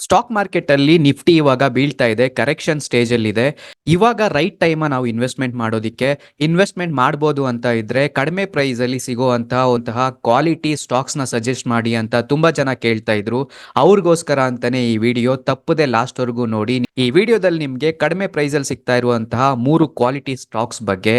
Stock market ಅಲ್ಲಿ Nifty ಇವಾಗ ಬೀಳ್ತಾ ಇದೆ, ಕರೆಕ್ಷನ್ ಸ್ಟೇಜ್ ಅಲ್ಲಿ ಇದೆ. ಇವಾಗ ರೈಟ್ ಟೈಮ್ ನಾವು ಇನ್ವೆಸ್ಟ್ಮೆಂಟ್ ಮಾಡೋದಿಕ್ಕೆ. ಇನ್ವೆಸ್ಟ್ಮೆಂಟ್ ಮಾಡ್ಬೋದು ಅಂತ ಇದ್ರೆ ಕಡಿಮೆ ಪ್ರೈಸ್ ಅಲ್ಲಿ ಸಿಗುವಂತಹ ಕ್ವಾಲಿಟಿ ಸ್ಟಾಕ್ಸ್ ನ ಸಜೆಸ್ಟ್ ಮಾಡಿ ಅಂತ ತುಂಬಾ ಜನ ಕೇಳ್ತಾ ಇದ್ರು. ಅವ್ರಿಗೋಸ್ಕರ ಅಂತಾನೆ ಈ ವಿಡಿಯೋ, ತಪ್ಪದೆ ಲಾಸ್ಟ್ ವರೆಗೂ ನೋಡಿ. ಈ ವಿಡಿಯೋದಲ್ಲಿ ನಿಮ್ಗೆ ಕಡಿಮೆ ಪ್ರೈಸ್ ಅಲ್ಲಿ ಸಿಗ್ತಾ ಇರುವಂತಹ 3 ಕ್ವಾಲಿಟಿ ಸ್ಟಾಕ್ಸ್ ಬಗ್ಗೆ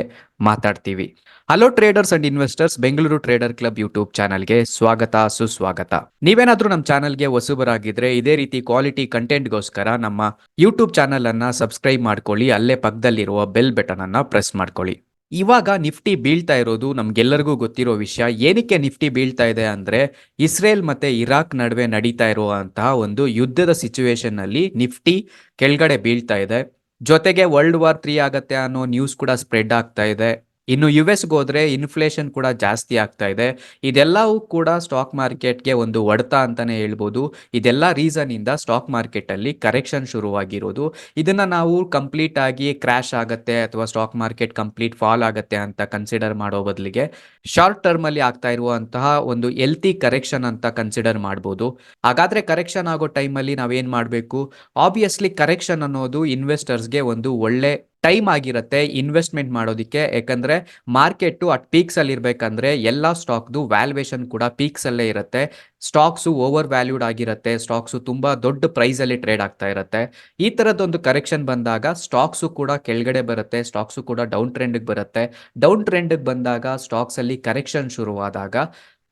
ಮಾತಾಡ್ತೀವಿ. Hello traders and investors, Bengaluru trader club YouTube ಚಾನಲ್ಗೆ ಸ್ವಾಗತ, ಸುಸ್ವಾಗತ. ನೀವೇನಾದ್ರೂ ನಮ್ಮ ಚಾನಲ್ಗೆ ಹೊಸಬರಾಗಿದ್ರೆ ಇದೇ ರೀತಿ ಕ್ವಾಲಿಟಿ ಕಂಟೆಂಟ್ಗೋಸ್ಕರ ನಮ್ಮ ಯೂಟ್ಯೂಬ್ ಚಾನಲ್ ಅನ್ನ ಸಬ್ಸ್ಕ್ರೈಬ್ ಮಾಡ್ಕೊಳ್ಳಿ. ಅಲ್ಲೇ ಪಕ್ಕದಲ್ಲಿರುವ ಬೆಲ್ ಬಟನ್ ಅನ್ನ ಪ್ರೆಸ್ ಮಾಡ್ಕೊಳ್ಳಿ. ಇವಾಗ ನಿಫ್ಟಿ ಬೀಳ್ತಾ ಇರೋದು ನಮ್ಗೆಲ್ಲರಿಗೂ ಗೊತ್ತಿರೋ ವಿಷಯ. ಏನಕ್ಕೆ ನಿಫ್ಟಿ ಬೀಳ್ತಾ ಇದೆ ಅಂದ್ರೆ, ಇಸ್ರೇಲ್ ಮತ್ತೆ ಇರಾಕ್ ನಡುವೆ ನಡೀತಾ ಇರುವಂತಹ ಒಂದು ಯುದ್ಧದ ಸಿಚುವೇಶನ್ ನಲ್ಲಿ ನಿಫ್ಟಿ ಕೆಳಗಡೆ ಬೀಳ್ತಾ ಇದೆ. ಜೊತೆಗೆ ವರ್ಲ್ಡ್ ವಾರ್ 3 ಆಗತ್ತೆ ಅನ್ನೋ ನ್ಯೂಸ್ ಕೂಡ ಸ್ಪ್ರೆಡ್ ಆಗ್ತಾ ಇದೆ. ಇನ್ನು US ಹೋದ್ರೆ ಇನ್ಫ್ಲೇಷನ್ ಕೂಡ ಜಾಸ್ತಿ ಆಗ್ತಾ ಇದೆ. ಇದೆಲ್ಲವೂ ಕೂಡ ಸ್ಟಾಕ್ ಮಾರ್ಕೆಟ್ಗೆ ಒಂದು ಹೊಡೆತ ಅಂತಾನೆ ಹೇಳ್ಬೋದು. ಇದೆಲ್ಲ ರೀಸನ್ ಇಂದ ಸ್ಟಾಕ್ ಮಾರ್ಕೆಟ್ ಅಲ್ಲಿ ಕರೆಕ್ಷನ್ ಶುರುವಾಗಿರೋದು. ಇದನ್ನ ನಾವು ಕಂಪ್ಲೀಟ್ ಆಗಿ ಕ್ರಾಶ್ ಆಗತ್ತೆ ಅಥವಾ ಸ್ಟಾಕ್ ಮಾರ್ಕೆಟ್ ಕಂಪ್ಲೀಟ್ ಫಾಲ್ ಆಗತ್ತೆ ಅಂತ ಕನ್ಸಿಡರ್ ಮಾಡೋ ಬದಲಿಗೆ ಶಾರ್ಟ್ ಟರ್ಮ್ ಅಲ್ಲಿ ಆಗ್ತಾ ಇರುವಂತಹ ಒಂದು ಹೆಲ್ತಿ ಕರೆಕ್ಷನ್ ಅಂತ ಕನ್ಸಿಡರ್ ಮಾಡ್ಬೋದು. ಹಾಗಾದ್ರೆ ಕರೆಕ್ಷನ್ ಆಗೋ ಟೈಮಲ್ಲಿ ನಾವೇನ್ ಮಾಡಬೇಕು? ಆಬ್ವಿಯಸ್ಲಿ ಕರೆಕ್ಷನ್ ಅನ್ನೋದು ಇನ್ವೆಸ್ಟರ್ಸ್ಗೆ ಒಂದು ಒಳ್ಳೆ ಟೈಮ್ ಆಗಿರುತ್ತೆ ಇನ್ವೆಸ್ಟ್ಮೆಂಟ್ ಮಾಡೋದಕ್ಕೆ. ಯಾಕಂದ್ರೆ ಮಾರ್ಕೆಟ್ ಅಟ್ ಪೀಕ್ಸ್ ಅಲ್ಲಿ ಇರ್ಬೇಕಂದ್ರೆ ಎಲ್ಲಾ ಸ್ಟಾಕ್ದು ವ್ಯಾಲ್ಯೂಯೇಷನ್ ಕೂಡ ಪೀಕ್ಸ್ ಅಲ್ಲೇ ಇರುತ್ತೆ. ಸ್ಟಾಕ್ಸ್ ಓವರ್ ವ್ಯಾಲ್ಯೂಡ್ ಆಗಿರುತ್ತೆ. ಸ್ಟಾಕ್ಸ್ ತುಂಬಾ ದೊಡ್ಡ ಪ್ರೈಸ್ ಅಲ್ಲಿ ಟ್ರೇಡ್ ಆಗ್ತಾ ಇರುತ್ತೆ. ಈ ತರದೊಂದು ಕರೆಕ್ಷನ್ ಬಂದಾಗ ಸ್ಟಾಕ್ಸ್ ಕೂಡ ಕೆಳಗಡೆ ಬರುತ್ತೆ, ಸ್ಟಾಕ್ಸ್ ಕೂಡ ಡೌನ್ ಟ್ರೆಂಡ್ ಬರುತ್ತೆ. ಡೌನ್ ಟ್ರೆಂಡ್ ಬಂದಾಗ ಸ್ಟಾಕ್ಸ್ ಅಲ್ಲಿ ಕರೆಕ್ಷನ್ ಶುರುವಾದಾಗ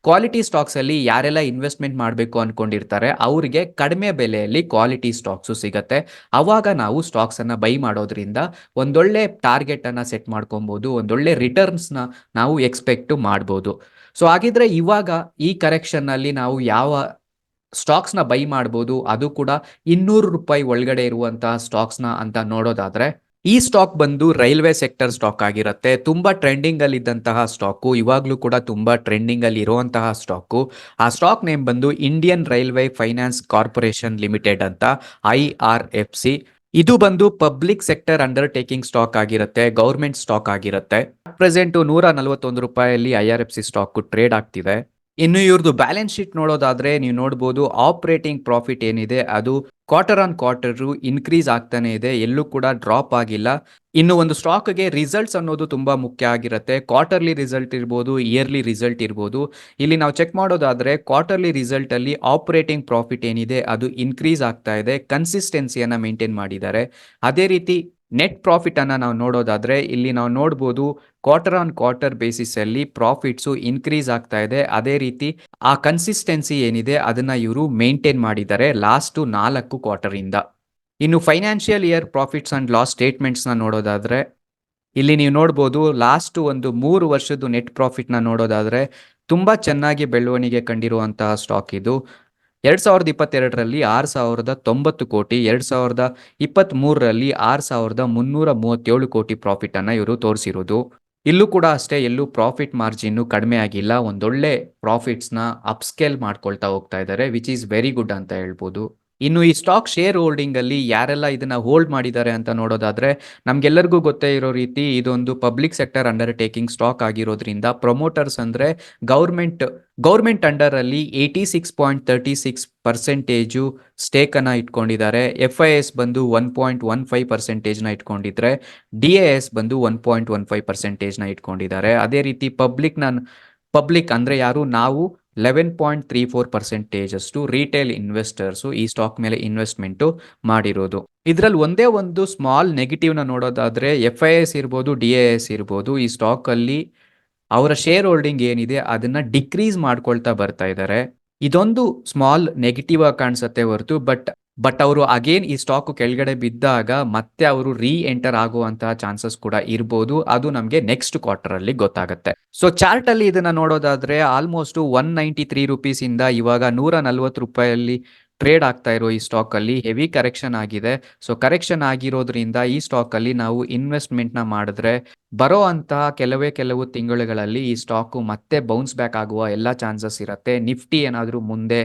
ಕ್ವಾಲಿಟಿ ಸ್ಟಾಕ್ಸ್ ಅಲ್ಲಿ ಯಾರೆಲ್ಲ ಇನ್ವೆಸ್ಟ್ಮೆಂಟ್ ಮಾಡಬೇಕು ಅನ್ಕೊಂಡಿರ್ತಾರೆ ಅವರಿಗೆ ಕಡಿಮೆ ಬೆಲೆಯಲ್ಲಿ ಕ್ವಾಲಿಟಿ ಸ್ಟಾಕ್ಸ್ ಸಿಗತ್ತೆ. ಅವಾಗ ನಾವು ಸ್ಟಾಕ್ಸ್ ಅನ್ನ ಬೈ ಮಾಡೋದ್ರಿಂದ ಒಂದೊಳ್ಳೆ ಟಾರ್ಗೆಟ್ ಅನ್ನ ಸೆಟ್ ಮಾಡ್ಕೊಬಹುದು, ಒಂದೊಳ್ಳೆ ರಿಟರ್ನ್ಸ್ ನ ನಾವು ಎಕ್ಸ್ಪೆಕ್ಟ್ ಮಾಡಬಹುದು. ಸೊ ಹಾಗಿದ್ರೆ ಇವಾಗ ಈ ಕರೆಕ್ಷನ್ ನಲ್ಲಿ ನಾವು ಯಾವ ಸ್ಟಾಕ್ಸ್ ನ ಬೈ ಮಾಡಬಹುದು, ಅದು ಕೂಡ ₹200 ಒಳಗಡೆ ಇರುವಂತಹ ಸ್ಟಾಕ್ಸ್ ನ ಅಂತ ನೋಡೋದಾದ್ರೆ, ಈ ಸ್ಟಾಕ್ ಬಂದು ರೈಲ್ವೆ ಸೆಕ್ಟರ್ ಸ್ಟಾಕ್ ಆಗಿರುತ್ತೆ. ತುಂಬಾ ಟ್ರೆಂಡಿಂಗ್ ಅಲ್ಲಿ ಇದ್ದಂತಹ ಸ್ಟಾಕು, ಇವಾಗ್ಲೂ ಕೂಡ ತುಂಬಾ ಟ್ರೆಂಡಿಂಗ್ ಅಲ್ಲಿ ಇರುವಂತಹ ಸ್ಟಾಕು. ಆ ಸ್ಟಾಕ್ ನೇಮ್ ಬಂದು Indian railway finance corporation limited ಅಂತ, IRFC. ಇದು ಬಂದು ಪಬ್ಲಿಕ್ ಸೆಕ್ಟರ್ ಅಂಡರ್ಟೇಕಿಂಗ್ ಸ್ಟಾಕ್ ಆಗಿರುತ್ತೆ, ಗೌರ್ಮೆಂಟ್ ಸ್ಟಾಕ್ ಆಗಿರುತ್ತೆ. ಪ್ರೆಸೆಂಟ್ ₹141 IRFC ಸ್ಟಾಕ್ ಟ್ರೇಡ್ ಆಗ್ತಿದೆ. ಇನ್ನು ಇವ್ರದ್ದು ಬ್ಯಾಲೆನ್ಸ್ ಶೀಟ್ ನೋಡೋದಾದ್ರೆ ನೀವು ನೋಡಬಹುದು, ಆಪರೇಟಿಂಗ್ ಪ್ರಾಫಿಟ್ ಏನಿದೆ ಅದು ಕ್ವಾರ್ಟರ್ ಆನ್ ಕ್ವಾರ್ಟರ್ ಇನ್ಕ್ರೀಸ್ ಆಗ್ತಾನೆ ಇದೆ, ಎಲ್ಲೂ ಕೂಡ ಡ್ರಾಪ್ ಆಗಿಲ್ಲ. ಇನ್ನು ಒಂದು ಸ್ಟಾಕ್ಗೆ ರಿಸಲ್ಟ್ಸ್ ಅನ್ನೋದು ತುಂಬಾ ಮುಖ್ಯ ಆಗಿರುತ್ತೆ. ಕ್ವಾರ್ಟರ್ಲಿ ರಿಸಲ್ಟ್ ಇರ್ಬೋದು, ಇಯರ್ಲಿ ರಿಸಲ್ಟ್ ಇರ್ಬೋದು. ಇಲ್ಲಿ ನಾವು ಚೆಕ್ ಮಾಡೋದಾದ್ರೆ ಕ್ವಾರ್ಟರ್ಲಿ ರಿಸಲ್ಟ್ ಅಲ್ಲಿ ಆಪರೇಟಿಂಗ್ ಪ್ರಾಫಿಟ್ ಏನಿದೆ ಅದು ಇನ್ಕ್ರೀಸ್ ಆಗ್ತಾ ಇದೆ, ಕನ್ಸಿಸ್ಟೆನ್ಸಿಯನ್ನ ಮೇಂಟೈನ್ ಮಾಡಿದ್ದಾರೆ. ಅದೇ ರೀತಿ ನೆಟ್ ಪ್ರಾಫಿಟ್ ಅನ್ನ ನಾವು ನೋಡೋದಾದ್ರೆ ಇಲ್ಲಿ ನಾವು ನೋಡಬಹುದು, ಕ್ವಾರ್ಟರ್ ಆನ್ ಕ್ವಾರ್ಟರ್ ಬೇಸಿಸ್ ಅಲ್ಲಿ ಪ್ರಾಫಿಟ್ಸ್ ಇನ್ಕ್ರೀಸ್ ಆಗ್ತಾ ಇದೆ. ಅದೇ ರೀತಿ ಆ ಕನ್ಸಿಸ್ಟೆನ್ಸಿ ಏನಿದೆ ಅದನ್ನ ಇವರು ಮೇಂಟೈನ್ ಮಾಡಿದ್ದಾರೆ ಲಾಸ್ಟ್ 4 ಕ್ವಾರ್ಟರ್ ಇಂದ. ಇನ್ನು financial year profits and loss statements ನ ನೋಡೋದಾದ್ರೆ ಇಲ್ಲಿ ನೀವು ನೋಡಬಹುದು, ಲಾಸ್ಟ್ ಒಂದು 3 ವರ್ಷದ ನೆಟ್ ಪ್ರಾಫಿಟ್ ನ ನೋಡೋದಾದ್ರೆ ತುಂಬಾ ಚೆನ್ನಾಗಿ ಬೆಳವಣಿಗೆ ಕಂಡಿರುವಂತಹ ಸ್ಟಾಕ್ ಇದು. 2022ರಲ್ಲಿ 6,090 ಕೋಟಿ, 2023ರಲ್ಲಿ 6,337 ಕೋಟಿ ಪ್ರಾಫಿಟ್ ಅನ್ನ ಇವರು ತೋರಿಸಿರೋದು. ಇಲ್ಲೂ ಕೂಡ ಅಷ್ಟೇ, ಎಲ್ಲೂ ಪ್ರಾಫಿಟ್ ಮಾರ್ಜಿನ್ ಕಡಿಮೆ ಆಗಿಲ್ಲ. ಒಂದೊಳ್ಳೆ ಪ್ರಾಫಿಟ್ಸ್ ನ ಅಪ್ಸ್ಕೇಲ್ ಮಾಡ್ಕೊಳ್ತಾ ಹೋಗ್ತಾ ಇದ್ದಾರೆ, ವಿಚ್ ಈಸ್ ವೆರಿ ಗುಡ್ ಅಂತ ಹೇಳ್ಬೋದು. ಇನ್ನು ಈ ಸ್ಟಾಕ್ ಶೇರ್ ಹೋಲ್ಡಿಂಗ್ ಅಲ್ಲಿ ಯಾರೆಲ್ಲ ಇದನ್ನ ಹೋಲ್ಡ್ ಮಾಡಿದ್ದಾರೆ ಅಂತ ನೋಡೋದಾದ್ರೆ, ನಮ್ಗೆಲ್ಲರಿಗೂ ಗೊತ್ತೇ ಇರೋ ರೀತಿ ಇದೊಂದು ಪಬ್ಲಿಕ್ ಸೆಕ್ಟರ್ ಅಂಡರ್ಟೇಕಿಂಗ್ ಸ್ಟಾಕ್ ಆಗಿರೋದ್ರಿಂದ ಪ್ರಮೋಟರ್ಸ್ ಅಂದ್ರೆ ಗೌರ್ಮೆಂಟ್ ಅಂಡರ್ ಅಲ್ಲಿ 86.36% ಸ್ಟೇಕ್ ಅನ್ನ ಇಟ್ಕೊಂಡಿದ್ದಾರೆ. FIS ಬಂದು 1.15% ನ ಇಟ್ಕೊಂಡಿದ್ರೆ, DIS ಬಂದು 1.15% ನ ಇಟ್ಕೊಂಡಿದ್ದಾರೆ. ಅದೇ ರೀತಿ ಪಬ್ಲಿಕ್ ಅಂದ್ರೆ ಯಾರು, ನಾವು 11.34% ಅಷ್ಟು ರಿಟೇಲ್ ಇನ್ವೆಸ್ಟರ್ಸ್ ಈ ಸ್ಟಾಕ್ ಮೇಲೆ ಇನ್ವೆಸ್ಟ್ಮೆಂಟ್ ಮಾಡಿರೋದು. ಇದರಲ್ಲಿ ಒಂದೇ ಒಂದು ಸ್ಮಾಲ್ ನೆಗೆಟಿವ್ ನ ನೋಡೋದಾದ್ರೆ, FIS ಇರ್ಬೋದು, DIS ಇರ್ಬೋದು, ಈ ಸ್ಟಾಕ್ ಅಲ್ಲಿ ಅವರ ಶೇರ್ ಹೋಲ್ಡಿಂಗ್ ಏನಿದೆ ಅದನ್ನ ಡಿಕ್ರೀಸ್ ಮಾಡ್ಕೊಳ್ತಾ ಬರ್ತಾ ಇದ್ದಾರೆ. ಇದೊಂದು ಸ್ಮಾಲ್ ನೆಗೆಟಿವ್ ಆಗಿ ಕಾಣಿಸುತ್ತೆ ಹೊರತು, ಬಟ್ ಅವರು ಅಗೇನ್ ಈ ಸ್ಟಾಕ್ ಕೆಳಗಡೆ ಬಿದ್ದಾಗ ಮತ್ತೆ ಅವರು ಎಂಟರ್ ಆಗುವಂತಹ ಚಾನ್ಸಸ್ ಕೂಡ ಇರಬಹುದು. ಅದು ನಮಗೆ ನೆಕ್ಸ್ಟ್ ಕ್ವಾರ್ಟರ್ ಅಲ್ಲಿ ಗೊತ್ತಾಗುತ್ತೆ. ಸೊ ಚಾರ್ಟ್ ಅಲ್ಲಿ ಇದನ್ನ ನೋಡೋದಾದ್ರೆ ಆಲ್ಮೋಸ್ಟ್ ₹193 ಇಂದ ಇವಾಗ ₹140 ಟ್ರೇಡ್ ಆಗ್ತಾ ಇರೋ ಈ ಸ್ಟಾಕ್ ಅಲ್ಲಿ ಹೆವಿ ಕರೆಕ್ಷನ್ ಆಗಿದೆ. ಸೊ ಕರೆಕ್ಷನ್ ಆಗಿರೋದ್ರಿಂದ ಈ ಸ್ಟಾಕ್ ಅಲ್ಲಿ ನಾವು ಇನ್ವೆಸ್ಟ್ಮೆಂಟ್ ನ ಮಾಡಿದ್ರೆ ಬರೋ ಅಂತಹ ಕೆಲವು ತಿಂಗಳುಗಳಲ್ಲಿ ಈ ಸ್ಟಾಕ್ ಮತ್ತೆ ಬೌನ್ಸ್ ಬ್ಯಾಕ್ ಆಗುವ ಎಲ್ಲ ಚಾನ್ಸಸ್ ಇರುತ್ತೆ. ನಿಫ್ಟಿ ಏನಾದ್ರೂ ಮುಂದೆ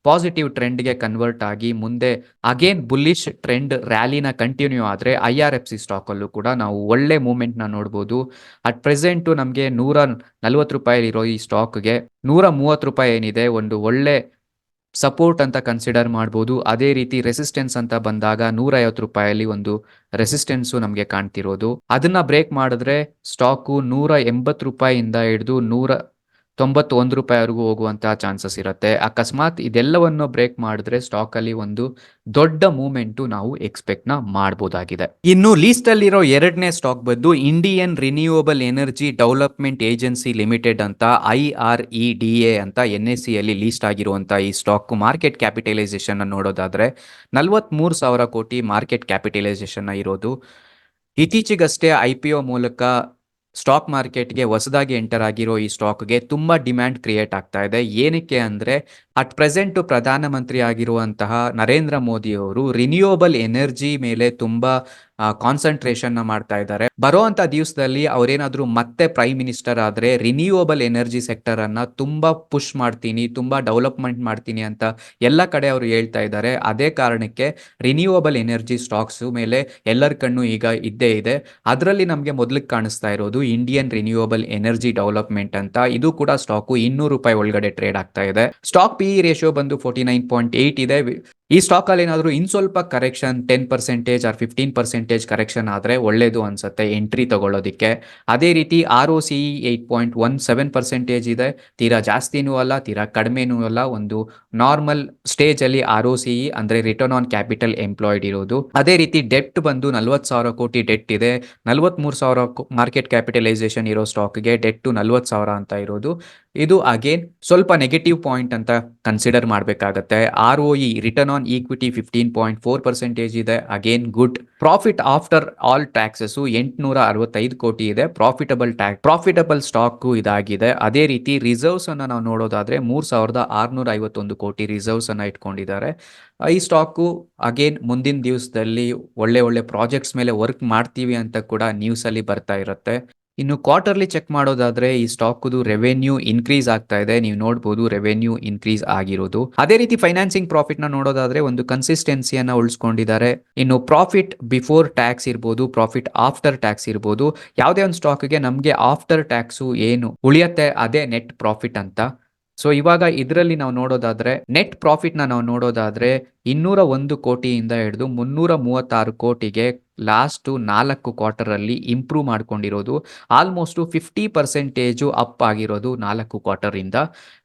ಪಾಸಿಟಿವ್ ಟ್ರೆಂಡ್ಗೆ ಕನ್ವರ್ಟ್ ಆಗಿ ಮುಂದೆ ಅಗೇನ್ ಬುಲ್ಲಿಶ್ ಟ್ರೆಂಡ್ ರ್ಯಾಲಿನ ಕಂಟಿನ್ಯೂ ಆದ್ರೆ IRFC ಸ್ಟಾಕ್ ಅಲ್ಲೂ ಕೂಡ ನಾವು ಒಳ್ಳೆ ಮೂವ್ಮೆಂಟ್ ನ ನೋಡಬಹುದು. ಅಟ್ ಪ್ರೆಸೆಂಟ್ ನಮಗೆ ₹140 ಇರೋ ಈ ಸ್ಟಾಕ್ಗೆ ₹130 ಏನಿದೆ ಒಂದು ಒಳ್ಳೆ ಸಪೋರ್ಟ್ ಅಂತ ಕನ್ಸಿಡರ್ ಮಾಡ್ಬೋದು. ಅದೇ ರೀತಿ ರೆಸಿಸ್ಟೆನ್ಸ್ ಅಂತ ಬಂದಾಗ ₹150 ಒಂದು ರೆಸಿಸ್ಟೆನ್ಸು ನಮಗೆ ಕಾಣ್ತಿರೋದು. ಅದನ್ನ ಬ್ರೇಕ್ ಮಾಡಿದ್ರೆ ಸ್ಟಾಕು ₹180 ಇಂದ ಹಿಡಿದು ₹191 ಹೋಗುವಂತಹ ಚಾನ್ಸಸ್ ಇರುತ್ತೆ. ಅಕಸ್ಮಾತ್ ಇದೆಲ್ಲವನ್ನು ಬ್ರೇಕ್ ಮಾಡಿದ್ರೆ ಸ್ಟಾಕ್ ಅಲ್ಲಿ ಒಂದು ದೊಡ್ಡ ಮೂವ್ಮೆಂಟು ನಾವು ಎಕ್ಸ್ಪೆಕ್ಟ್ ಮಾಡಬಹುದಾಗಿದೆ. ಇನ್ನು ಲೀಸ್ಟ್ ಅಲ್ಲಿರೋ ಎರಡನೇ ಸ್ಟಾಕ್ ಬಂದು Indian renewable energy development agency limited ಅಂತ IREDA ಅಂತ NSE ಅಲ್ಲಿ ಲೀಸ್ಟ್ ಆಗಿರುವಂತಹ ಈ ಸ್ಟಾಕ್ ಮಾರ್ಕೆಟ್ ಕ್ಯಾಪಿಟಲೈಸೇಷನ್ ನೋಡೋದಾದ್ರೆ 43,000 ಕೋಟಿ ಮಾರ್ಕೆಟ್ ಕ್ಯಾಪಿಟಲೈಸೇಷನ್ ಇರೋದು. ಇತ್ತೀಚೆಗಷ್ಟೇ IPO ಮೂಲಕ ಸ್ಟಾಕ್ ಮಾರ್ಕೆಟ್ಗೆ ಹೊಸದಾಗಿ ಎಂಟರ್ ಆಗಿರೋ ಈ ಸ್ಟಾಕ್ಗೆ ತುಂಬಾ ಡಿಮ್ಯಾಂಡ್ ಕ್ರಿಯೇಟ್ ಆಗ್ತಾ ಇದೆ. ಏನಕ್ಕೆ ಅಂದ್ರೆ ಅಟ್ ಪ್ರೆಸೆಂಟ್ ಪ್ರಧಾನಮಂತ್ರಿ ಆಗಿರುವಂತಹ ನರೇಂದ್ರ ಮೋದಿ ಅವರು ರಿನ್ಯೂಯಬಲ್ ಎನರ್ಜಿ ಮೇಲೆ ತುಂಬಾ ಕಾನ್ಸಂಟ್ರೇಷನ್ ಮಾಡ್ತಾ ಇದ್ದಾರೆ. ಬರುವಂತ ದಿವಸದಲ್ಲಿ ಅವರೇನಾದ್ರೂ ಮತ್ತೆ ಪ್ರೈಮ್ ಮಿನಿಸ್ಟರ್ ಆದ್ರೆ ರಿನ್ಯೂಯಬಲ್ ಎನರ್ಜಿ ಸೆಕ್ಟರ್ ಅನ್ನ ತುಂಬಾ ಪುಷ್ ಮಾಡ್ತೀನಿ, ತುಂಬಾ ಡೆವಲಪ್ಮೆಂಟ್ ಮಾಡ್ತೀನಿ ಅಂತ ಎಲ್ಲ ಕಡೆ ಅವರು ಹೇಳ್ತಾ ಇದ್ದಾರೆ. ಅದೇ ಕಾರಣಕ್ಕೆ ರಿನ್ಯೂಯಬಲ್ ಎನರ್ಜಿ ಸ್ಟಾಕ್ಸ್ ಮೇಲೆ ಎಲ್ಲರ ಕಣ್ಣು ಈಗ ಇದ್ದೇ ಇದೆ. ಅದರಲ್ಲಿ ನಮಗೆ ಮೊದಲಿಗೆ ಕಾಣಿಸ್ತಾ ಇರೋದು ಇಂಡಿಯನ್ ರಿನ್ಯೂಯಬಲ್ ಎನರ್ಜಿ ಡೆವಲಪ್ಮೆಂಟ್ ಅಂತ. ಇದು ಕೂಡ ಸ್ಟಾಕು ₹200 ಒಳಗಡೆ ಟ್ರೇಡ್ ಆಗ್ತಾ ಇದೆ. ಸ್ಟಾಕ್ PE ರೇಷಿಯೋ ಬಂದು 49.8 ಇದೆ. ಈ ಸ್ಟಾಕ್ ಅಲ್ಲಿ ಏನಾದರೂ ಇನ್ ಸ್ವಲ್ಪ ಕರೆಕ್ಷನ್ 10% ಆರ್ 15% ಕರೆಕ್ಷನ್ ಆದ್ರೆ ಒಳ್ಳೇದು ಅನ್ಸುತ್ತೆ ಎಂಟ್ರಿ ತಗೊಳ್ಳೋದಿಕ್ಕೆ. ಅದೇ ರೀತಿ ROCE 8.17% ಇದೆ. ತೀರಾ ಜಾಸ್ತಿನೂ ಅಲ್ಲ, ತೀರಾ ಕಡಿಮೆನೂ ಅಲ್ಲ, ಒಂದು ನಾರ್ಮಲ್ ಸ್ಟೇಜ್ ಅಲ್ಲಿ ROCE ಅಂದ್ರೆ ರಿಟರ್ನ್ ಆನ್ ಕ್ಯಾಪಿಟಲ್ ಎಂಪ್ಲಾಯ್ಡ್ ಇರೋದು. ಅದೇ ರೀತಿ ಡೆಟ್ ಬಂದು 40,000 ಕೋಟಿ ಡೆಟ್ ಇದೆ. 43,000 ಮಾರ್ಕೆಟ್ ಕ್ಯಾಪಿಟಲೈಸೇಷನ್ ಇರೋ ಸ್ಟಾಕ್ಗೆ ಡೆಟ್ 40,000 ಅಂತ ಇರೋದು. ಇದು ಅಗೇನ್ ಸ್ವಲ್ಪ ನೆಗೆಟಿವ್ ಪಾಯಿಂಟ್ ಅಂತ ಕನ್ಸಿಡರ್ ಮಾಡಬೇಕಾಗತ್ತೆ. ROE ರಿಟರ್ನ್ ಆನ್ ಈಕ್ವಿಟಿ 15.4% ಇದೆ. Again good. Profit after all taxes 865 ಕೋಟಿ ಇದೆ. ಪ್ರಾಫಿಟಬಲ್ ಸ್ಟಾಕ್ ಇದಾಗಿದೆ. ಅದೇ ರೀತಿ ರಿಸರ್ವ್ಸ್ ಅನ್ನ ನಾವು ನೋಡೋದಾದ್ರೆ 3,651 ಕೋಟಿ ರಿಸರ್ವ್ಸ್ ಅನ್ನ ಇಟ್ಕೊಂಡಿದ್ದಾರೆ. ಈ ಸ್ಟಾಕು ಅಗೇನ್ ಮುಂದಿನ ದಿವಸದಲ್ಲಿ ಒಳ್ಳೆ ಪ್ರಾಜೆಕ್ಟ್ಸ್ ಮೇಲೆ ವರ್ಕ್ ಮಾಡ್ತೀವಿ ಅಂತ ಕೂಡ ನ್ಯೂಸ್ ಅಲ್ಲಿ ಬರ್ತಾ ಇರುತ್ತೆ. ಇನ್ನು ಕ್ವಾರ್ಟರ್ಲಿ ಚೆಕ್ ಮಾಡೋದಾದ್ರೆ ಈ ಸ್ಟಾಕ್ದು ರೆವೆನ್ಯೂ ಇನ್ಕ್ರೀಸ್ ಆಗ್ತಾ ಇದೆ. ನೀವು ನೋಡಬಹುದು ರೆವೆನ್ಯೂ ಇನ್ಕ್ರೀಸ್ ಆಗಿರೋದು. ಅದೇ ರೀತಿ ಫೈನಾನ್ಸಿಂಗ್ ಪ್ರಾಫಿಟ್ ನ ನೋಡೋದಾದ್ರೆ ಒಂದು ಕನ್ಸಿಸ್ಟೆನ್ಸಿಯನ್ನ ಉಳಿಸ್ಕೊಂಡಿದ್ದಾರೆ. ಇನ್ನು ಪ್ರಾಫಿಟ್ ಬಿಫೋರ್ ಟ್ಯಾಕ್ಸ್ ಇರ್ಬೋದು, ಪ್ರಾಫಿಟ್ ಆಫ್ಟರ್ ಟ್ಯಾಕ್ಸ್ ಇರ್ಬೋದು. ಯಾವುದೇ ಒಂದು ಸ್ಟಾಕ್ಗೆ ನಮಗೆ ಆಫ್ಟರ್ ಟ್ಯಾಕ್ಸು ಏನು ಉಳಿಯತ್ತೆ ಅದೇ ನೆಟ್ ಪ್ರಾಫಿಟ್ ಅಂತ. ಸೊ ಇವಾಗ ಇದರಲ್ಲಿ ನಾವು ನೋಡೋದಾದ್ರೆ ನೆಟ್ ಪ್ರಾಫಿಟ್ ನಾವು ನೋಡೋದಾದ್ರೆ 201 ಕೋಟಿಯಿಂದ ಹಿಡಿದು 336 ಕೋಟಿಗೆ ಲಾಸ್ಟ್ 4 ಕ್ವಾರ್ಟರ್ ಅಲ್ಲಿ ಇಂಪ್ರೂವ್ ಮಾಡ್ಕೊಂಡಿರೋದು. ಆಲ್ಮೋಸ್ಟ್ 50% ಅಪ್ ಆಗಿರೋದು 4 ಕ್ವಾರ್ಟರ್ ಇಂದ,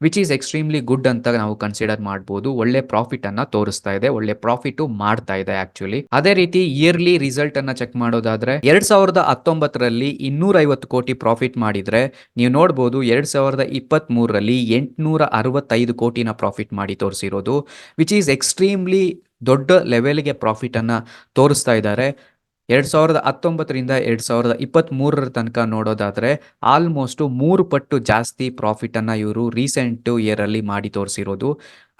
ವಿಚ್ ಈಸ್ ಎಕ್ಸ್ಟ್ರೀಮ್ಲಿ ಗುಡ್ ಅಂತ ನಾವು ಕನ್ಸಿಡರ್ ಮಾಡಬಹುದು. ಒಳ್ಳೆ ಪ್ರಾಫಿಟ್ ಅನ್ನ ತೋರಿಸ್ತಾ ಇದೆ, ಒಳ್ಳೆ ಪ್ರಾಫಿಟ್ ಮಾಡ್ತಾ ಇದೆ ಆಕ್ಚುಲಿ. ಅದೇ ರೀತಿ ಇಯರ್ಲಿ ರಿಸಲ್ಟ್ ಅನ್ನ ಚೆಕ್ ಮಾಡೋದಾದ್ರೆ 2019ರಲ್ಲಿ 250 ಕೋಟಿ ಪ್ರಾಫಿಟ್ ಮಾಡಿದ್ರೆ ನೀವು ನೋಡಬಹುದು 2023ರಲ್ಲಿ 865 ಕೋಟಿನ ಪ್ರಾಫಿಟ್ ಮಾಡಿ ತೋರಿಸಿರೋದು, ವಿಚ್ ಈಸ್ ಎಕ್ಸ್ಟ್ರೀಮ್ಲಿ ದೊಡ್ಡ ಲೆವೆಲ್ಗೆ ಪ್ರಾಫಿಟ್ ಅನ್ನ ತೋರಿಸ್ತಾ ಇದ್ದಾರೆ. 2019ರಿಂದ 2023 ತನಕ ನೋಡೋದಾದ್ರೆ ಆಲ್ಮೋಸ್ಟ್ 3 ಪಟ್ಟು ಜಾಸ್ತಿ ಪ್ರಾಫಿಟ್ ಅನ್ನ ಇವರು ರೀಸೆಂಟ್ ಇಯರ್ ಅಲ್ಲಿ ಮಾಡಿ ತೋರಿಸಿರೋದು.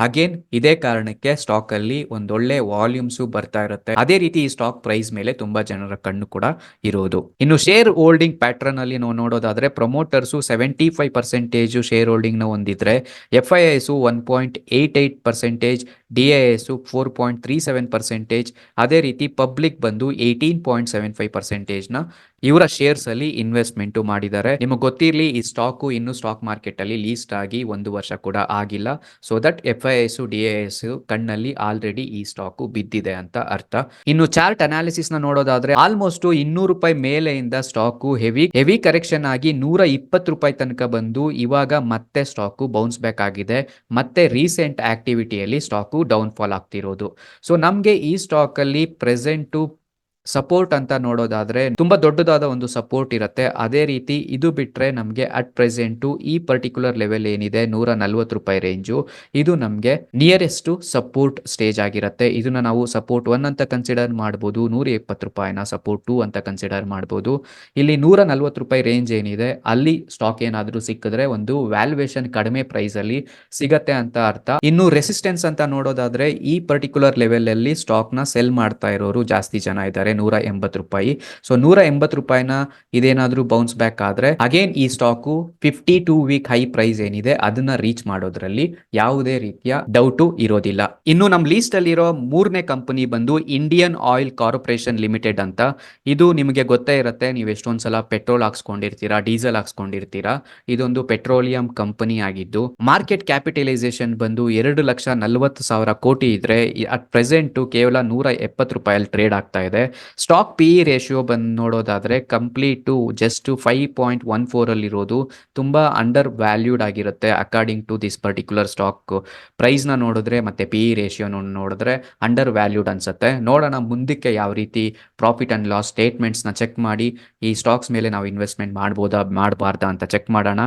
ಅಗೇನ್ ಇದೇ ಕಾರಣಕ್ಕೆ ಸ್ಟಾಕ್ ಅಲ್ಲಿ ಒಂದೊಳ್ಳೆ ವಾಲ್ಯೂಮ್ಸ್ ಬರ್ತಾ ಇರುತ್ತೆ. ಅದೇ ರೀತಿ ಈ ಸ್ಟಾಕ್ ಪ್ರೈಸ್ ಮೇಲೆ ತುಂಬಾ ಜನರ ಕಣ್ಣು ಕೂಡ ಇರೋದು. ಇನ್ನು ಶೇರ್ ಹೋಲ್ಡಿಂಗ್ ಪ್ಯಾಟ್ರನ್ ಅಲ್ಲಿ ನಾವು ನೋಡೋದಾದ್ರೆ ಪ್ರಮೋಟರ್ಸ್ 75% ಶೇರ್ ಹೋಲ್ಡಿಂಗ್ ನ ಹೊಂದಿದ್ರೆ, FIIs 1.88%, DIIs 4.37%, ಅದೇ ರೀತಿ ಪಬ್ಲಿಕ್ ಬಂದು 18.75% ನ ಇವರ ಶೇರ್ಸ್ ಅಲ್ಲಿ ಇನ್ವೆಸ್ಟ್ಮೆಂಟ್ ಮಾಡಿದ್ದಾರೆ. ನಿಮಗೆ ಗೊತ್ತಿರಲಿ ಈ ಸ್ಟಾಕ್ ಇನ್ನು ಸ್ಟಾಕ್ ಮಾರ್ಕೆಟ್ ಅಲ್ಲಿ ಲೀಸ್ಟ್ ಆಗಿ 1 ವರ್ಷ ಕೂಡ ಆಗಿಲ್ಲ. ಸೊ ದಟ್ FIIs DIIs ಕಣ್ಣಲ್ಲಿ ಆಲ್ರೆಡಿ ಈ ಸ್ಟಾಕ್ ಬಿದ್ದಿದೆ ಅಂತ ಅರ್ಥ. ಇನ್ನು ಚಾರ್ಟ್ ಅನಾಲಿಸಿಸ್ ನ ನೋಡೋದಾದ್ರೆ ಆಲ್ಮೋಸ್ಟ್ ₹200 ಮೇಲೆಯಿಂದ ಸ್ಟಾಕ್ ಹೆವಿ ಕರೆಕ್ಷನ್ ಆಗಿ ₹120 ತನಕ ಬಂದು ಇವಾಗ ಮತ್ತೆ ಸ್ಟಾಕ್ ಬೌನ್ಸ್ ಬ್ಯಾಕ್ ಆಗಿದೆ. ಮತ್ತೆ ರೀಸೆಂಟ್ ಆಕ್ಟಿವಿಟಿಯಲ್ಲಿ ಸ್ಟಾಕ್ ಡೌನ್ ಫಾಲ್ ಆಗ್ತಿರೋದು. ಸೊ ನಮ್ಗೆ ಈ ಸ್ಟಾಕ್ ಅಲ್ಲಿ ಪ್ರೆಸೆಂಟ್ ಸಪೋರ್ಟ್ ಅಂತ ನೋಡೋದಾದ್ರೆ ತುಂಬಾ ದೊಡ್ಡದಾದ ಒಂದು ಸಪೋರ್ಟ್ ಇರುತ್ತೆ. ಅದೇ ರೀತಿ ಇದು ಬಿಟ್ರೆ ನಮಗೆ ಅಟ್ ಪ್ರೆಸೆಂಟ್ ಈ ಪರ್ಟಿಕ್ಯುಲರ್ ಲೆವೆಲ್ ಏನಿದೆ ₹140 ರೇಂಜು, ಇದು ನಮಗೆ ನಿಯರೆಸ್ಟ್ ಸಪೋರ್ಟ್ ಸ್ಟೇಜ್ ಆಗಿರುತ್ತೆ. ಇದನ್ನ ನಾವು ಸಪೋರ್ಟ್ 1 ಅಂತ ಕನ್ಸಿಡರ್ ಮಾಡಬಹುದು, ₹120 ಸಪೋರ್ಟ್ 2 ಅಂತ ಕನ್ಸಿಡರ್ ಮಾಡಬಹುದು. ಇಲ್ಲಿ ₹140 ರೇಂಜ್ ಏನಿದೆ ಅಲ್ಲಿ ಸ್ಟಾಕ್ ಏನಾದ್ರೂ ಸಿಕ್ಕಿದ್ರೆ ಒಂದು ವ್ಯಾಲ್ಯೂಯೇಷನ್ ಕಡಿಮೆ ಪ್ರೈಸ್ ಅಲ್ಲಿ ಸಿಗತ್ತೆ ಅಂತ ಅರ್ಥ. ಇನ್ನು ರೆಸಿಸ್ಟೆನ್ಸ್ ಅಂತ ನೋಡೋದಾದ್ರೆ ಈ ಪರ್ಟಿಕ್ಯುಲರ್ ಲೆವೆಲ್ ಅಲ್ಲಿ ಸ್ಟಾಕ್ ನ ಸೆಲ್ ಮಾಡ್ತಾ ಇರೋರು ಜಾಸ್ತಿ ಜನ ಇದ್ದಾರೆ. ರೂಪಾಯಿ. ಸೊ 180 ರೂಪಾಯಿನ ಇದೇನಾದ್ರೂ ಬೌನ್ಸ್ ಬ್ಯಾಕ್ ಆದ್ರೆ ಅಗೇನ್ ಈ ಸ್ಟಾಕು 52 ವೀಕ್ ಹೈ ಪ್ರೈಸ್ ಏನಿದೆ ಅದನ್ನ ರೀಚ್ ಮಾಡೋದ್ರಲ್ಲಿ ಯಾವುದೇ ರೀತಿಯ ಡೌಟು ಇರೋದಿಲ್ಲ. ಇನ್ನು ನಮ್ ಲೀಸ್ಟ್ ಅಲ್ಲಿರೋ ಮೂರನೇ ಕಂಪನಿ ಬಂದು ಇಂಡಿಯನ್ ಆಯಿಲ್ ಕಾರ್ಪೊರೇಷನ್ ಲಿಮಿಟೆಡ್ ಅಂತ. ಇದು ನಿಮಗೆ ಗೊತ್ತೇ ಇರುತ್ತೆ, ನೀವು ಎಷ್ಟೊಂದ್ಸಲ ಪೆಟ್ರೋಲ್ ಹಾಕ್ಸ್ಕೊಂಡಿರ್ತೀರಾ, ಡೀಸೆಲ್ ಹಾಕ್ಸ್ಕೊಂಡಿರ್ತೀರಾ. ಇದೊಂದು ಪೆಟ್ರೋಲಿಯಂ ಕಂಪನಿ ಆಗಿದ್ದು ಮಾರ್ಕೆಟ್ ಕ್ಯಾಪಿಟಲೈಸೇಷನ್ ಬಂದು 2,40,000 ಕೋಟಿ ಇದ್ರೆ ಅಟ್ ಪ್ರೆಸೆಂಟ್ ಕೇವಲ 170 ರೂಪಾಯಲ್ಲಿ ಟ್ರೇಡ್ ಆಗ್ತಾ ಇದೆ. ಸ್ಟಾಕ್ ಪಿ ರೇಷಿಯೋ ಬಂದು ನೋಡೋದಾದ್ರೆ ಕಂಪ್ಲೀಟ್ ಜಸ್ಟ್ 5.14 ಅಲ್ಲಿ ಇರೋದು ತುಂಬಾ ಅಂಡರ್ ವ್ಯಾಲ್ಯೂಡ್ ಆಗಿರುತ್ತೆ according to this particular stock. Price ನ ನೋಡಿದ್ರೆ ಮತ್ತೆ ಪಿ ರೇಷಿಯೋ ನೋಡಿದ್ರೆ ಅಂಡರ್ ವ್ಯಾಲ್ಯೂಡ್ ಅನ್ಸುತ್ತೆ. ನೋಡೋಣ ಮುಂದಕ್ಕೆ ಯಾವ ರೀತಿ ಪ್ರಾಫಿಟ್ ಅಂಡ್ ಲಾಸ್ ಸ್ಟೇಟ್ಮೆಂಟ್ಸ್ ನ ಚೆಕ್ ಮಾಡಿ ಈ ಸ್ಟಾಕ್ಸ್ ಮೇಲೆ ನಾವು ಇನ್ವೆಸ್ಟ್ಮೆಂಟ್ ಮಾಡ್ಬೋದಾ ಮಾಡಬಾರ್ದಾ ಅಂತ ಚೆಕ್ ಮಾಡೋಣ.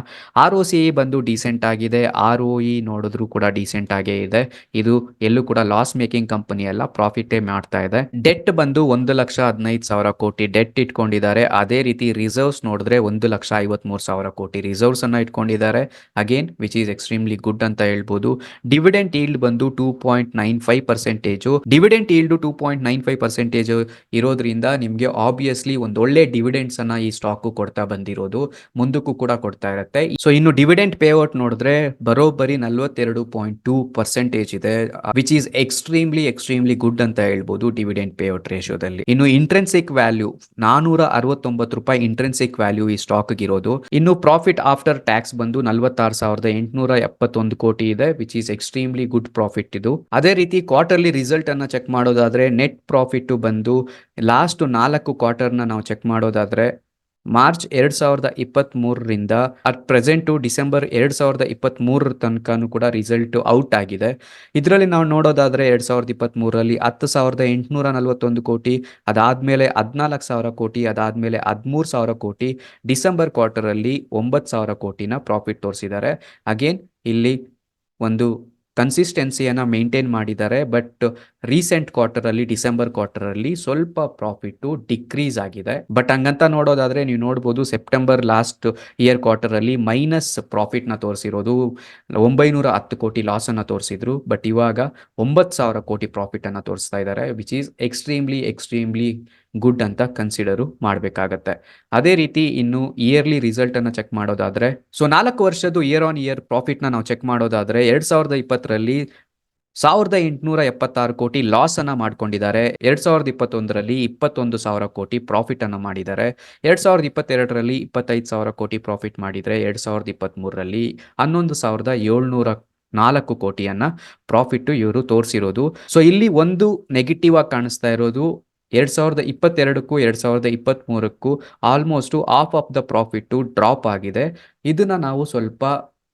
ROCE ಬಂದು ಡೀಸೆಂಟ್ ಆಗಿದೆ, ROE ನೋಡಿದ್ರು ಕೂಡ ಡೀಸೆಂಟ್ ಆಗೇ ಇದೆ. ಇದು ಎಲ್ಲೂ ಕೂಡ ಲಾಸ್ ಮೇಕಿಂಗ್ ಕಂಪನಿ ಅಲ್ಲ, ಪ್ರಾಫಿಟೇ ಮಾಡ್ತಾ ಇದೆ. ಡೆಟ್ ಬಂದು 1,15,000 ಕೋಟಿ ಡೆಟ್ ಇಟ್ಕೊಂಡಿದ್ದಾರೆ. ಅದೇ ರೀತಿ ರಿಸರ್ವ್ಸ್ ನೋಡಿದ್ರೆ 1,53,000 ಕೋಟಿ ರಿಸರ್ವ್ಸ್ ಅನ್ನ ಇಟ್ಕೊಂಡಿದ್ದಾರೆ. Again which is extremely good ಅಂತ ಹೇಳ್ಬೋದು. ಡಿವಿಡೆಂಟ್ ಈಲ್ಡ್ ಬಂದು 2.95%. ಡಿವಿಡೆಂಟ್ ಈಲ್ಡ್ 2.95% ಇರೋದ್ರಿಂದ ನಿಮ್ಗೆ ಆಬ್ವಿಯಸ್ಲಿ ಒಂದು ಒಳ್ಳೆ ಡಿವಿಡೆಂಡ್ಸ್ ಅನ್ನ ಈ ಸ್ಟಾಕ್ ಕೊಡ್ತಾ ಬಂದಿರೋದು, ಮುಂದಕ್ಕೂ ಕೂಡ ಕೊಡ್ತಾ ಇರುತ್ತೆ. ಸೊ ಇನ್ನು ಡಿವಿಡೆಂಟ್ ಪೇಔಟ್ ನೋಡಿದ್ರೆ ಬರೋಬ್ಬರಿ 42.2% ಇದೆ, ವಿಚ್ ಈಸ್ ಎಕ್ಸ್ಟ್ರೀಮ್ಲಿ ಗುಡ್ ಅಂತ ಹೇಳ್ಬೋದು ಡಿವಿಡೆಂಟ್ ಪೇಔಟ್ ರೇಷಿಯೋದಲ್ಲಿ. ಇನ್ನು ಇಂಟ್ರೆನ್ಸಿಕ್ ವ್ಯಾಲ್ಯೂ 469 ರೂಪಾಯಿ ಇಂಟ್ರೆನ್ಸಿಕ್ ವ್ಯಾಲ್ಯೂ ಈ ಸ್ಟಾಕ್ ಇರೋದು. ಇನ್ನು ಪ್ರಾಫಿಟ್ ಆಫ್ಟರ್ ಟ್ಯಾಕ್ಸ್ ಬಂದು 46,871 ಕೋಟಿ ಇದೆ, which is extremely good profit ಇದು. ಅದೇ ರೀತಿ ಕ್ವಾರ್ಟರ್ಲಿ ರಿಸಲ್ಟ್ ಅನ್ನ ಚೆಕ್ ಮಾಡೋದಾದ್ರೆ ನೆಟ್ ಪ್ರಾಫಿಟ್ ಬಂದು ಲಾಸ್ಟ್ 4 ಕ್ವಾರ್ಟರ್ನ ನಾವು ಚೆಕ್ ಮಾಡೋದಾದ್ರೆ ಮಾರ್ಚ್ 2023ರಿಂದ ಅಟ್ ಪ್ರೆಸೆಂಟ್ ಡಿಸೆಂಬರ್ 2023 ತನಕನೂ ಕೂಡ ರಿಸಲ್ಟ್ ಔಟ್ ಆಗಿದೆ. ಇದರಲ್ಲಿ ನಾವು ನೋಡೋದಾದ್ರೆ 2023ರಲ್ಲಿ 10,841 ಕೋಟಿ, ಅದಾದ್ಮೇಲೆ 14,000 ಕೋಟಿ, ಅದಾದ್ಮೇಲೆ 13,000 ಕೋಟಿ, ಡಿಸೆಂಬರ್ ಕ್ವಾರ್ಟರ್ ಅಲ್ಲಿ 9,000 ಕೋಟಿನ ಪ್ರಾಫಿಟ್ ತೋರಿಸಿದ್ದಾರೆ. ಅಗೇನ್ ಇಲ್ಲಿ ಒಂದು ಕನ್ಸಿಸ್ಟೆನ್ಸಿಯನ್ನು ಮೇಂಟೈನ್ ಮಾಡಿದ್ದಾರೆ. ಬಟ್ ರೀಸೆಂಟ್ ಕ್ವಾರ್ಟರ್ ಅಲ್ಲಿ ಡಿಸೆಂಬರ್ ಕ್ವಾರ್ಟರ್ ಅಲ್ಲಿ ಸ್ವಲ್ಪ ಪ್ರಾಫಿಟ್ ಡಿಕ್ರೀಸ್ ಆಗಿದೆ. ಬಟ್ ಹಂಗಂತ ನೋಡೋದಾದ್ರೆ ನೀವು ನೋಡ್ಬೋದು ಸೆಪ್ಟೆಂಬರ್ ಲಾಸ್ಟ್ ಇಯರ್ ಕ್ವಾರ್ಟರ್ ಅಲ್ಲಿ ಮೈನಸ್ ಪ್ರಾಫಿಟ್ ನ ತೋರಿಸಿರೋದು, 910 ಕೋಟಿ ಲಾಸ್ ಅನ್ನ ತೋರಿಸಿದ್ರು. ಬಟ್ ಇವಾಗ 9,000 ಕೋಟಿ ಪ್ರಾಫಿಟ್ ಅನ್ನ ತೋರಿಸ್ತಾ ಇದ್ದಾರೆ, ವಿಚ್ ಈಸ್ ಎಕ್ಸ್ಟ್ರೀಮ್ಲಿ ಗುಡ್ ಅಂತ ಕನ್ಸಿಡರ್ ಮಾಡಬೇಕಾಗತ್ತೆ. ಅದೇ ರೀತಿ ಇನ್ನು ಇಯರ್ಲಿ ರಿಸಲ್ಟ್ ಅನ್ನ ಚೆಕ್ ಮಾಡೋದಾದ್ರೆ, ಸೊ 4 ವರ್ಷದ ಇಯರ್ ಆನ್ ಇಯರ್ ಪ್ರಾಫಿಟ್ ನ ನಾವು ಚೆಕ್ ಮಾಡೋದಾದ್ರೆ 2020ರಲ್ಲಿ 1,876 ಕೋಟಿ ಲಾಸ್ ಅನ್ನ ಮಾಡ್ಕೊಂಡಿದ್ದಾರೆ. 2021ರಲ್ಲಿ 21,000 ಕೋಟಿ ಪ್ರಾಫಿಟ್ ಅನ್ನ ಮಾಡಿದ್ದಾರೆ. 2022ರಲ್ಲಿ 25,000 ಕೋಟಿ ಪ್ರಾಫಿಟ್ ಮಾಡಿದ್ರೆ 2023ರಲ್ಲಿ 11,704 ಕೋಟಿಯನ್ನ ಪ್ರಾಫಿಟ್ ಇವರು ತೋರಿಸಿರೋದು. ಸೊ ಇಲ್ಲಿ ಒಂದು ನೆಗೆಟಿವ್ ಆಗಿ ಕಾಣಿಸ್ತಾ ಇರೋದು 2022ಕ್ಕೂ 2023ಕ್ಕೂ almost half of the profit drop ಆಗಿದೆ. ಇದನ್ನ ನಾವು ಸ್ವಲ್ಪ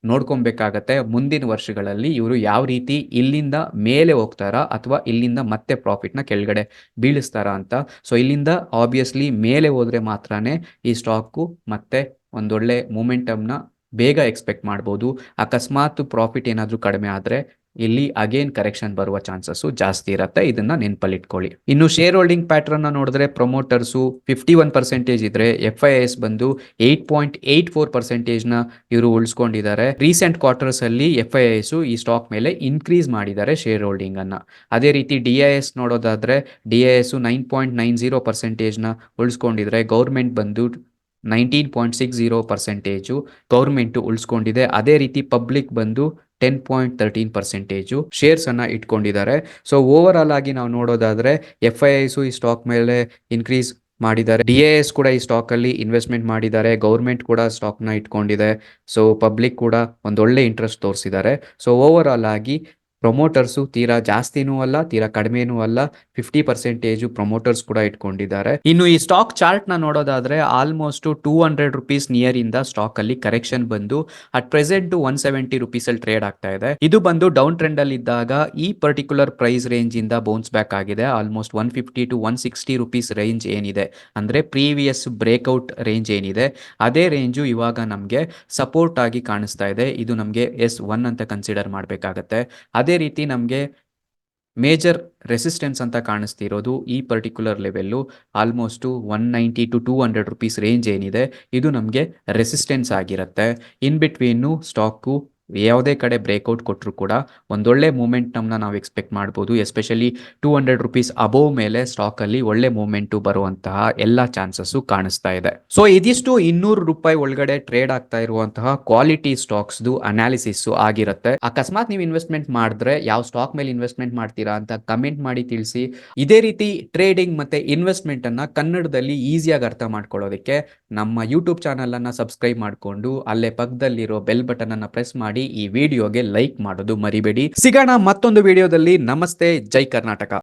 ನೋಡ್ಕೊಬೇಕಾಗತ್ತೆ. ಮುಂದಿನ ವರ್ಷಗಳಲ್ಲಿ ಇವರು ಯಾವ ರೀತಿ ಇಲ್ಲಿಂದ ಮೇಲೆ ಹೋಗ್ತಾರಾ ಅಥವಾ ಇಲ್ಲಿಂದ ಮತ್ತೆ ಪ್ರಾಫಿಟ್ನ ಕೆಳಗಡೆ ಬೀಳಿಸ್ತಾರಾ ಅಂತ. ಸೊ ಇಲ್ಲಿಂದ ಆಬ್ವಿಯಸ್ಲಿ ಮೇಲೆ ಹೋದ್ರೆ ಮಾತ್ರನೇ ಈ ಸ್ಟಾಕು ಮತ್ತೆ ಒಂದೊಳ್ಳೆ ಮೂಮೆಂಟಮ್ನ ಬೇಗ ಎಕ್ಸ್ಪೆಕ್ಟ್ ಮಾಡ್ಬೋದು. ಅಕಸ್ಮಾತ್ ಪ್ರಾಫಿಟ್ ಏನಾದರೂ ಕಡಿಮೆ ಆದರೆ ಇಲ್ಲಿ ಅಗೇನ್ ಕರೆಕ್ಷನ್ ಬರುವ ಚಾನ್ಸಸ್ ಜಾಸ್ತಿ ಇರುತ್ತೆ, ಇದನ್ನ ನೆನಪಲ್ಲಿಟ್ಕೊಳ್ಳಿ. ಇನ್ನು ಶೇರ್ ಹೋಲ್ಡಿಂಗ್ ಪ್ಯಾಟ್ರನ್ ನೋಡಿದ್ರೆ ಪ್ರಮೋಟರ್ಸು 51% ಇದ್ರೆ FIIs ಬಂದು 8.84% ಇವರು ಉಳಿಸ್ಕೊಂಡಿದ್ದಾರೆ. ರೀಸೆಂಟ್ ಕ್ವಾರ್ಟರ್ಸ್ ಅಲ್ಲಿ FIIs ಈ ಸ್ಟಾಕ್ ಮೇಲೆ ಇನ್ಕ್ರೀಸ್ ಮಾಡಿದ್ದಾರೆ ಶೇರ್ ಹೋಲ್ಡಿಂಗ್ ಅನ್ನ. ಅದೇ ರೀತಿ DIS ನೋಡೋದಾದ್ರೆ DIS 9.90% ಉಳಿಸ್ಕೊಂಡಿದ್ರೆ, ಗೌರ್ಮೆಂಟ್ ಬಂದು 19.60% ಗೌರ್ಮೆಂಟ್ ಉಳಿಸ್ಕೊಂಡಿದೆ. ಅದೇ ರೀತಿ ಪಬ್ಲಿಕ್ ಬಂದು 10.13% ಶೇರ್ಸ್ ಅನ್ನ ಇಟ್ಕೊಂಡಿದ್ದಾರೆ. ಸೊ ಓವರ್ ಆಲ್ ಆಗಿ ನಾವು ನೋಡೋದಾದ್ರೆ FIIs ಈ ಸ್ಟಾಕ್ ಮೇಲೆ ಇನ್ಕ್ರೀಸ್ ಮಾಡಿದ್ದಾರೆ, DIS ಕೂಡ ಈ ಸ್ಟಾಕ್ ಅಲ್ಲಿ ಇನ್ವೆಸ್ಟ್ಮೆಂಟ್ ಮಾಡಿದ್ದಾರೆ, ಗೌರ್ಮೆಂಟ್ ಕೂಡ ಸ್ಟಾಕ್ ನ ಇಟ್ಕೊಂಡಿದೆ, ಸೊ ಪಬ್ಲಿಕ್ ಕೂಡ ಒಂದೊಳ್ಳೆ ಇಂಟ್ರೆಸ್ಟ್ ತೋರಿಸಿದ್ದಾರೆ. ಸೊ ಓವರ್ ಆಲ್ ಆಗಿ ಪ್ರೊಮೋಟರ್ಸು ತೀರಾ ಜಾಸ್ತಿನೂ ಅಲ್ಲ ತೀರಾ ಕಡಿಮೆನೂ ಅಲ್ಲ, 50% ಪ್ರೊಮೋಟರ್ಸ್ ಕೂಡ ಇಟ್ಕೊಂಡಿದ್ದಾರೆ. ಇನ್ನು ಈ ಸ್ಟಾಕ್ ಚಾರ್ಟ್ ನ ನೋಡೋದಾದ್ರೆ ಆಲ್ಮೋಸ್ಟ್ 200 ರುಪೀಸ್ ನಿಯರ್ ಇಂದ ಸ್ಟಾಕ್ ಅಲ್ಲಿ ಕರೆಕ್ಷನ್ ಬಂದು ಅಟ್ ಪ್ರೆಸೆಂಟ್ 170 ರುಪೀಸ್ ಅಲ್ಲಿ ಟ್ರೇಡ್ ಆಗ್ತಾ ಇದೆ. ಇದು ಬಂದು ಡೌನ್ ಟ್ರೆಂಡ್ ಅಲ್ಲಿ ಇದ್ದಾಗ ಈ ಪರ್ಟಿಕ್ಯುಲರ್ ಪ್ರೈಸ್ ರೇಂಜ್ ಇಂದ ಬೌನ್ಸ್ ಬ್ಯಾಕ್ ಆಗಿದೆ. ಆಲ್ಮೋಸ್ಟ್ 150 to 160 ರುಪೀಸ್ ರೇಂಜ್ ಏನಿದೆ ಅಂದ್ರೆ ಪ್ರೀವಿಯಸ್ ಬ್ರೇಕ್ಔಟ್ ರೇಂಜ್ ಏನಿದೆ ಅದೇ ರೇಂಜು ಇವಾಗ ನಮಗೆ ಸಪೋರ್ಟ್ ಆಗಿ ಕಾಣಿಸ್ತಾ ಇದೆ. ಇದು ನಮಗೆ S1 ಅಂತ ಕನ್ಸಿಡರ್ ಮಾಡಬೇಕಾಗತ್ತೆ. ಅದೇ ರೀತಿ ನಮಗೆ ಮೇಜರ್ ರೆಸಿಸ್ಟೆನ್ಸ್ ಅಂತ ಕಾಣಿಸ್ತಿರೋದು ಈ particular level almost 190 to 200 rupees range ಏನಿದೆ ಇದು ನಮಗೆ ರೆಸಿಸ್ಟೆನ್ಸ್ ಆಗಿರುತ್ತೆ. ಇನ್ ಬಿಟ್ವೀನು ಸ್ಟಾಕು ಯಾವುದೇ ಕಡೆ ಬ್ರೇಕ್ಔಟ್ ಕೊಟ್ಟರು ಕೂಡ ಒಂದೊಳ್ಳೆ ಮೂಮೆಂಟಮ್ನ ನಾವು ಎಕ್ಸ್ಪೆಕ್ಟ್ ಮಾಡ್ಬೋದು. ಎಸ್ಪೆಷಲಿ ₹200 ಅಬೋವ್ ಮೇಲೆ ಸ್ಟಾಕಲ್ಲಿ ಒಳ್ಳೆ ಮೂಮೆಂಟು ಬರುವಂತಹ ಎಲ್ಲ ಚಾನ್ಸಸ್ಸು ಕಾಣಿಸ್ತಾ ಇದೆ. ಸೊ ಇದಿಷ್ಟು ₹200 ಒಳಗಡೆ ಟ್ರೇಡ್ ಆಗ್ತಾ ಇರುವಂತಹ ಕ್ವಾಲಿಟಿ ಸ್ಟಾಕ್ಸ್ದು ಅನಾಲಿಸಿಸ್ ಆಗಿರುತ್ತೆ. ಅಕಸ್ಮಾತ್ ನೀವು ಇನ್ವೆಸ್ಟ್ಮೆಂಟ್ ಮಾಡಿದ್ರೆ ಯಾವ ಸ್ಟಾಕ್ ಮೇಲೆ ಇನ್ವೆಸ್ಟ್ಮೆಂಟ್ ಮಾಡ್ತೀರಾ ಅಂತ ಕಮೆಂಟ್ ಮಾಡಿ ತಿಳಿಸಿ. ಇದೇ ರೀತಿ ಟ್ರೇಡಿಂಗ್ ಮತ್ತೆ ಇನ್ವೆಸ್ಟ್ಮೆಂಟ್ ಅನ್ನ ಕನ್ನಡದಲ್ಲಿ ಈಸಿಯಾಗಿ ಅರ್ಥ ಮಾಡ್ಕೊಳ್ಳೋದಕ್ಕೆ ನಮ್ಮ ಯೂಟ್ಯೂಬ್ ಚಾನಲ್ ಅನ್ನ ಸಬ್ಸ್ಕ್ರೈಬ್ ಮಾಡಿಕೊಂಡು ಅಲ್ಲೇ ಪಕ್ಕದಲ್ಲಿರೋ ಬೆಲ್ ಬಟನ್ ಅನ್ನ ಪ್ರೆಸ್ ಮಾಡಿ ಈ ವಿಡಿಯೋಗೆ ಲೈಕ್ ಮಾಡೋದು ಮರಿಬೇಡಿ. ಸಿಗೋಣ ಮತ್ತೊಂದು ವಿಡಿಯೋದಲ್ಲಿ. ನಮಸ್ತೆ, ಜೈ ಕರ್ನಾಟಕ.